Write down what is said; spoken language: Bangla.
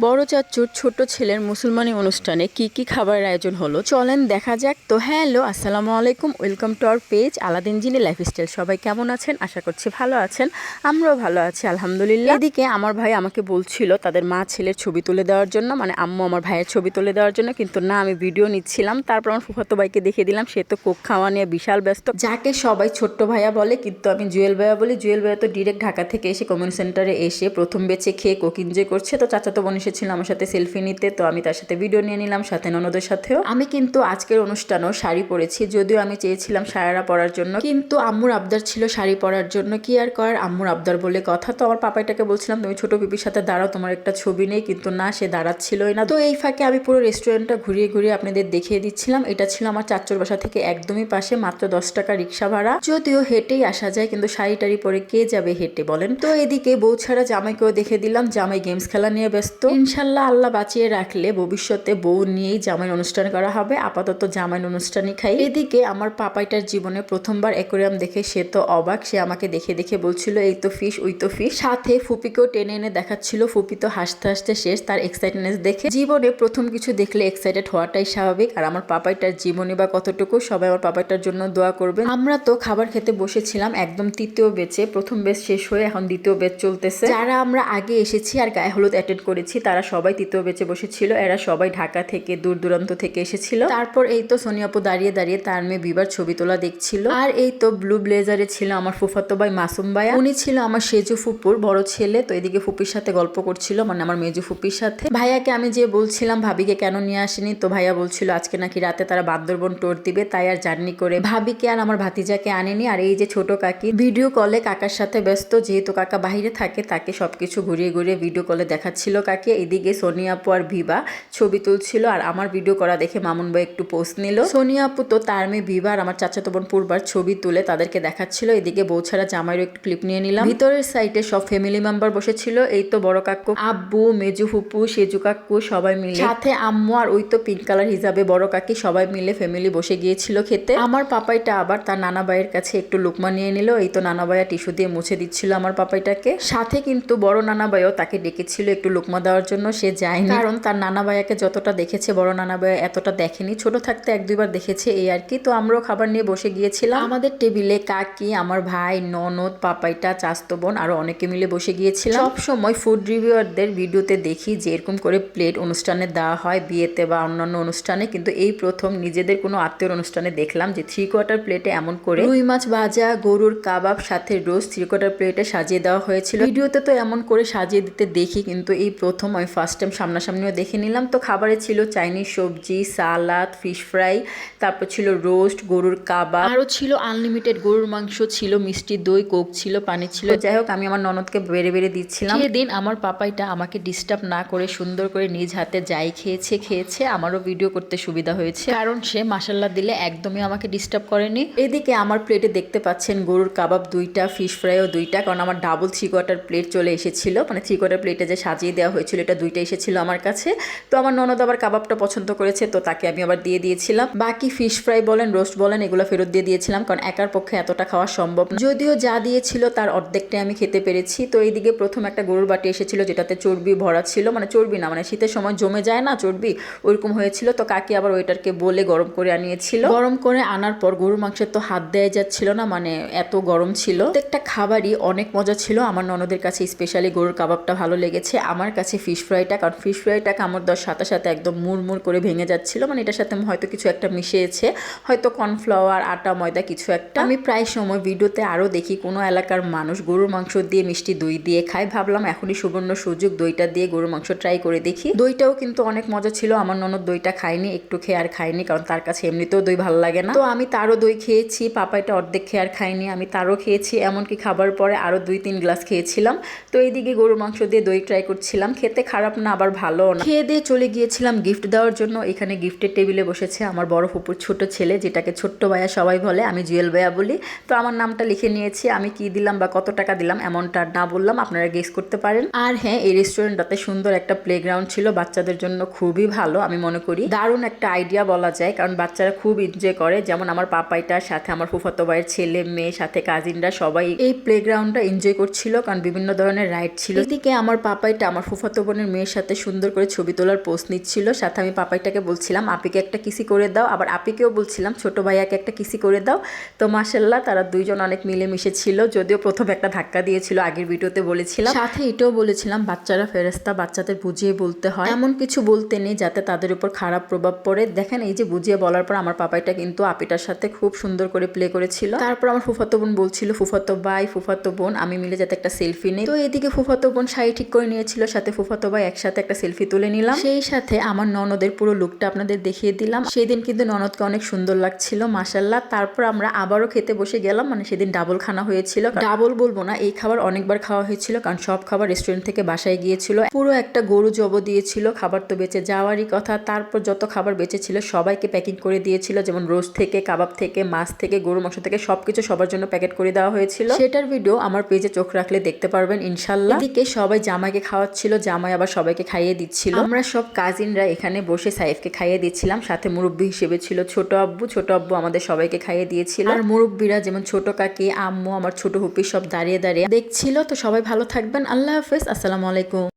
বড় চাচ্চুর ছোট ছেলের মুসলমানি অনুষ্ঠানে কি কি খাবারের আয়োজন হলো চলেন দেখা যাক। তো হ্যালো, আসসালামু আলাইকুম, welcome to our page Aladdin Genie Lifestyle. সবাই কেমন আছেন? আশা করছি ভালো আছেন। আমরাও ভালো আছি আলহামদুলিল্লাহ। এদিকে আমার ভাই আমাকে বলছিল তাদের মা ছেলের ছবি তুলে দেওয়ার জন্য, মানে আম্মু আমার ভাইয়ের ছবি তুলে দেওয়ার জন্য, কিন্তু না, আমি ভিডিও নিচ্ছিলাম। তারপর আমার ফুফাতো ভাইকে দেখিয়ে দিলাম, সে তো কোক খাওয়া নিয়ে বিশাল ব্যস্ত, যাকে সবাই ছোট্ট ভাইয়া বলে, কিন্তু আমি জুয়েল ভাইয়া বলি। জুয়েল ভাইয়া তো ডিরেক্ট ঢাকা থেকে এসে কমিউনিটি সেন্টারে এসে প্রথম বেচে খেয়ে কোক এনজয় করছে। তো চাচাতো বোন এসেছিল আমার সাথে সেলফি নিতে, তো আমি তার সাথে ভিডিও নিয়ে নিলাম, সাথে ননদের সাথেও। আমি কিন্তু আজকের অনুষ্ঠানও শাড়ি পরেছি, যদিও আমি চেয়েছিলাম সারারা পরার জন্য, কিন্তু আম্মুর আবদার ছিল শাড়ি পরার জন্য। কি আর করার, আম্মুর আবদার বলে কথা। তো আমার পাপাইটাকে বলছিলাম তুমি ছোট পিপির সাথে দাঁড়াও, তোমার একটা ছবি নেই, কিন্তু না, সে দাঁড়াচ্ছিলই না। তো এই ফাঁকে আমি পুরো রেস্টুরেন্টটা ঘুরিয়ে ঘুরিয়ে আপনাদের দেখিয়ে দিচ্ছিলাম। এটা ছিল আমার চাচুর বাসা থেকে একদমই পাশে, মাত্র 10 টাকা রিক্সা ভাড়া। যদিও হেঁটেই আসা যায়, কিন্তু শাড়ি টাড়ি পরে কে যাবে হেঁটে বলেন। তো এদিকে বউ ছাড়া জামাইকেও দেখে দিলাম, জামাই গেমস খেলা নিয়ে ব্যস্ত। ইনশাল্লাহ আল্লাহ বাঁচিয়ে রাখলে ভবিষ্যতে বউ নিয়েই জামাইয়ের অনুষ্ঠান করা হবে, আপাতত জামাইয়ের অনুষ্ঠানই খাই। এদিকে আমার পাপাইটার জীবনে প্রথমবার অ্যাকোয়ারিয়াম দেখে সে তো অবাক। সে আমাকে দেখে দেখে বলছিল এই তো ফিশ, ওই তো ফিশ। সাথে ফুপিকেও টেনে এনে দেখাচ্ছিল। ফুপি তো হাসতে হাসতে শেষ তার এক্সাইটনেস দেখে। জীবনে প্রথম কিছু দেখলে এক্সাইটেড হওয়াটাই স্বাভাবিক। আর আমার পাপাইটার জীবনী বা কতটুকু, সবাই আমার পাপাইটার জন্য দোয়া করবেন। আমরা তো খাবার খেতে বসেছিলাম একদম তৃতীয় বেচে, প্রথম বেচ শেষ হয়ে এখন দ্বিতীয় বেচ চলতেছে। যারা আমরা আগে এসেছি আর গায়ে হলুদ অ্যাটেন্ড করেছি তারা সবাই তৃতীয় বেচে বসেছিল। এরা সবাই ঢাকা থেকে দূর দূরান্ত থেকে এসেছিল। তারপর এই তো সোনিয়া আপু দাঁড়িয়ে দাঁড়িয়ে তার মেয়ে বিবার ছবি তোলা দেখছিল। আর এই তো ব্লু ব্লেজারে ছিল আমার ফুফাতো ভাই মাসুম ভাইয়া, উনি ছিল আমার সেজু ফুপুর বড় ছেলে। তো এদিকে ফুপির সাথে গল্প করছিল, মানে আমার মেজু ফুপির সাথে। ভাইয়াকে আমি যে বলছিলাম ভাবিকে কেন নিয়ে আসেনি, তো ভাইয়া বলছিল আজকে নাকি রাতে তারা বান্দরবন টোর দিবে, তাই আর জার্নি করে ভাবিকে আর আমার ভাতিজাকে আনেনি। আর এই যে ছোট কাকি ভিডিও কলে কাকার সাথে ব্যস্ত, যেহেতু কাকা বাহিরে থাকে তাকে সবকিছু ঘুরিয়ে ঘুরিয়ে ভিডিও কলে দেখাচ্ছিল কাকে। এদিকে সোনিয়া আপু আর ভিভা ছবি তুলছিল, আর আমার ভিডিও করা দেখে মামুন ভাই একটু পোস্ট নিল। সোনিয়া আপু তো তার মেয়ে ভিভা আর আমার চাচাতো বোন পূর্বার ছবি তুলে তাদেরকে দেখাচ্ছিল। এদিকে বউ ছাড়া জামাইয়ের একটু ক্লিপ নিয়ে নিলাম। ভিতরের সাইডে সব ফ্যামিলি মেম্বার বসেছিল। এই তো বড় কাকু, আব্বু, মেজু ফুপু, সেজু কাকু সবাই মিলে, সাথে আম্মু, আর ওই তো পিঙ্ক কালার হিসাবে বড় কাকি, সবাই মিলে ফ্যামিলি বসে গিয়েছিল খেতে। আমার পাপাইটা আবার তার নানা ভাইয়ের কাছে একটু লুকমা নিয়ে নিল। এই তো নানা ভাইয়া টিস্যু দিয়ে মুছে দিচ্ছিল আমার পাপাইটাকে। সাথে কিন্তু বড় নানা ভাইও তাকে ডেকেছিল একটু লুকমা দেওয়ার জন্য, সে যায়নি, কারণ তার নানা ভাইয়াকে যতটা দেখেছে বড় নানা ভাইয়া এতটা দেখেনি। ছোট থাকতে 1-2 বার দেখেছে, এই আর কি। তো আমরাও খাবার নিয়ে বসে গিয়েছিলাম। আমাদের টেবিলে কাকি, আমার ভাই, ননদ, পাপাইটা, চাস্তো বোন আরো অনেকে মিলে বসে গিয়েছিলাম। সব সময় ফুড রিভিউয়ারদের ভিডিওতে দেখি যে এরকম করে প্লেট অনুষ্ঠানে দেওয়া হয় বিয়েতে বা অন্যান্য অনুষ্ঠানে, কিন্তু এই প্রথম নিজেদের কোনো আত্মীয় অনুষ্ঠানে দেখলাম যে 3/4 প্লেটে এমন করে রুই মাছ ভাজা, গরুর কাবাব, সাথে রোস্ট 3/4 প্লেটে সাজিয়ে দেওয়া হয়েছিল। ভিডিওতে তো এমন করে সাজিয়ে দিতে দেখি, কিন্তু এই প্রথম আমি ফার্স্ট টাইম সামনাসামনিও দেখে নিলাম। তো খাবারে ছিল চাইনিজ সবজি, সালাদ, ফিশ ফ্রাই, তারপর ছিল রোস্ট, গরুর কাবাব, আরও ছিল আনলিমিটেড গরুর মাংস, ছিল মিষ্টি দই, কোক ছিল, পানি ছিল। যাই হোক, আমি আমার ননদকে বেড়ে বেড়ে দিচ্ছিলাম। সেদিন আমার পাপাইটা আমাকে ডিস্টার্ব না করে সুন্দর করে নিজ হাতে যাই খেয়েছে। আমারও ভিডিও করতে সুবিধা হয়েছে, কারণ সে মাশাল্লাহ দিলে একদমই আমাকে ডিস্টার্ব করেনি। এদিকে আমার প্লেটে দেখতে পাচ্ছেন গরুর কাবাব 2টা, ফিশ ফ্রাইও 2টা, কারণ আমার ডাবল 3/4 প্লেট চলে এসেছিল, মানে 3/4 প্লেটে যে সাজিয়ে দেওয়া হয়েছিল এটা 2টা এসেছিল আমার কাছে। তো আমার ননদ আবার কাবাবটা পছন্দ করেছে, তো তাকে আমি আবার দিয়ে দিয়েছিলাম। বাকি ফিশ ফ্রাই বলেন, রোস্ট বলেন, এগুলো ফেরত দিয়ে দিয়েছিলাম, কারণ একার পক্ষে এতটা খাওয়া সম্ভব না। যদিও যা দিয়েছিল তার অর্ধেকটাই আমি খেতে পেরেছি। তো এইদিকে প্রথম একটা গরুর বাটি এসেছিল যেটাতে চর্বি ভরা ছিল, মানে চর্বি না, মানে শীতের সময় জমে যায় না চর্বি, ওইরকম হয়েছিল। তো কাকি আবার ওইটারকে বলে গরম করে আনিয়েছিল। গরম করে আনার পর গরুর মাংসের তো হাত দেয়া যাচ্ছিল না, মানে এত গরম ছিল। প্রত্যেকটা খাবারই অনেক মজা ছিল। আমার ননদের কাছে স্পেশালি গরুর কাবাবটা ভালো লেগেছে, আমার কাছে ফিশ ফ্রাইটা, কারণ ফিশ ফ্রাইটা কামড় দেওয়ার সাথে সাথে একদম মুড়মুড় করে ভেঙে যাচ্ছিল, মানে এটার সাথে হয়তো কিছু একটা মিশিয়েছে, হয়তো কর্নফ্লাওয়ার, আটা, ময়দা কিছু একটা। আমি প্রায় সময় ভিডিওতে আরও দেখি কোনো এলাকার মানুষ গরুর মাংস দিয়ে মিষ্টি দই দিয়ে খায়, ভাবলাম এখনই সুবর্ণ সুযোগ দইটা দিয়ে গরুর মাংস ট্রাই করে দেখি। দইটাও কিন্তু অনেক মজা ছিল। আমার ননদ দইটা খায়নি, একটু খেয়ে আর খায়নি, কারণ তার কাছে এমনিতেও দই ভালো লাগে না। তো আমি তারও দই খেয়েছি, পাপাইটা অর্ধেক খেয়ে আর খাইনি, আমি তারও খেয়েছি, এমনকি খাবার পরে আরও 2-3 গ্লাস খেয়েছিলাম। তো এইদিকে গরুর মাংস দিয়ে দই ট্রাই করছিলাম, খেতে খারাপ না আবার ভালো না। খেয়ে দিয়ে চলে গিয়েছিলাম গিফট দেওয়ার জন্য। এখানে গিফটের টেবিলে বসেছে আমার বড় ফুপুর ছোট ছেলে, যেটাকে ছোট্ট ভাইয়া সবাই বলে, আমি জুয়েল ভাইয়া বলি। তো আমার নামটা লিখে নিয়েছি, আমি কি দিলাম বা কত টাকা দিলাম এমনটা না বললাম, আপনারা গেস করতে পারেন। আর হ্যাঁ, এই রেস্টুরেন্টটাতে সুন্দর একটা প্লেগ্রাউন্ড ছিল, বাচ্চাদের জন্য খুবই ভালো, আমি মনে করি দারুণ একটা আইডিয়া বলা যায়, কারণ বাচ্চারা খুব এনজয় করে। যেমন আমার পাপাইটার সাথে আমার ফুফাতো ভাইয়ের ছেলে মেয়ে, সাথে কাজিনরা সবাই এই প্লেগ্রাউন্ডটা এনজয় করছিল, কারণ বিভিন্ন ধরনের রাইড ছিল। এদিকে আমার পাপাইটা আমার ফুফাতো বোনের মেয়ের সাথে সুন্দর করে ছবি তোলার পোজ নিচ্ছিল। সাথে আমি পাপাইটাকে বলছিলাম আপিকে একটা কিসি করে দাও, আবার আপিকেও বলছিলাম ছোট ভাইয়াকে একটা কিসি করে দাও। তো মাশাআল্লাহ তারা দুইজন অনেক মিলেমিশে ছিল, যদিও প্রথম একটা ধাক্কা দিয়েছিল, আগের ভিডিওতে বলেছিলাম। সাথে এটাও বলেছিলাম বাচ্চারা ফেরেশতা, বাচ্চাদের বুঝিয়ে বলতে হয়, এমন কিছু বলতে নেই যাতে তাদের উপর খারাপ প্রভাব পড়ে। দেখেন এই যে বুঝিয়ে বলার পর আমার পাপাইটা কিন্তু আপিটার সাথে খুব সুন্দর করে প্লে করেছিল। তারপর আমার ফুফাতো বোন বলছিল ফুফাতো ভাই ফুফাতো বোন আমি মিলে যাতে একটা সেলফি নেই। তো এদিকে ফুফাতো বোন শাড়ি ঠিক করে নিয়েছিল, সাথে ফুফাতো ভাই একসাথে একটা সেলফি তুলে নিলাম। সেই সাথে আমার ননদের পুরো লুকটা আপনাদের দেখিয়ে দিলাম। সেদিন কিন্তু ননদকে অনেক সুন্দর লাগছিল মাশাআল্লাহ। তারপর আমরা আবারও খেতে বসে গেলাম, মানে সেদিন ডাবল খানা হয়েছিল। ডাবল বলবো না, এই খাবার অনেকবার খাওয়া হয়েছিল, কারণ সব খাবার রেস্টুরেন্ট থেকে বাসায় গিয়েছিল। পুরো একটা গরু জব দিয়েছিল, খাবার তো বেঁচে যাওয়ারই কথা। তারপর যত খাবার বেঁচে ছিল সবাইকে প্যাকিং করে দিয়েছিল, যেমন রোস্ট থেকে, কাবাব থেকে, মাছ থেকে, গরু মাংস থেকে সবকিছু সবার জন্য প্যাকেট করে দেওয়া হয়েছিল। সেটার ভিডিও আমার পেজে চোখ রাখলে দেখতে পারবেন ইনশাল্লাহ। এদিকে সবাই জামাইকে খাওয়াচ্ছিল, জামাই আবার সবাইকে খাইয়ে দিচ্ছিল। আমরা সব কাজিনরা এখানে বসে সাইফকে খাইয়ে দিচ্ছিলাম। সাথে মুরব্বী হিসেবে ছিল ছোট আব্বু, ছোট আব্বু আমাদের সবাইকে খাইয়ে দিয়েছিল। আর মুরব্বীরা যেমন ছোট কাকি, আম্মু, আমার ছোট হুপি সব দাঁড়িয়ে দাঁড়িয়ে দেখছিল। তো সবাই ভালো থাকবেন, আল্লাহ হাফেজ, আসসালামু আলাইকুম।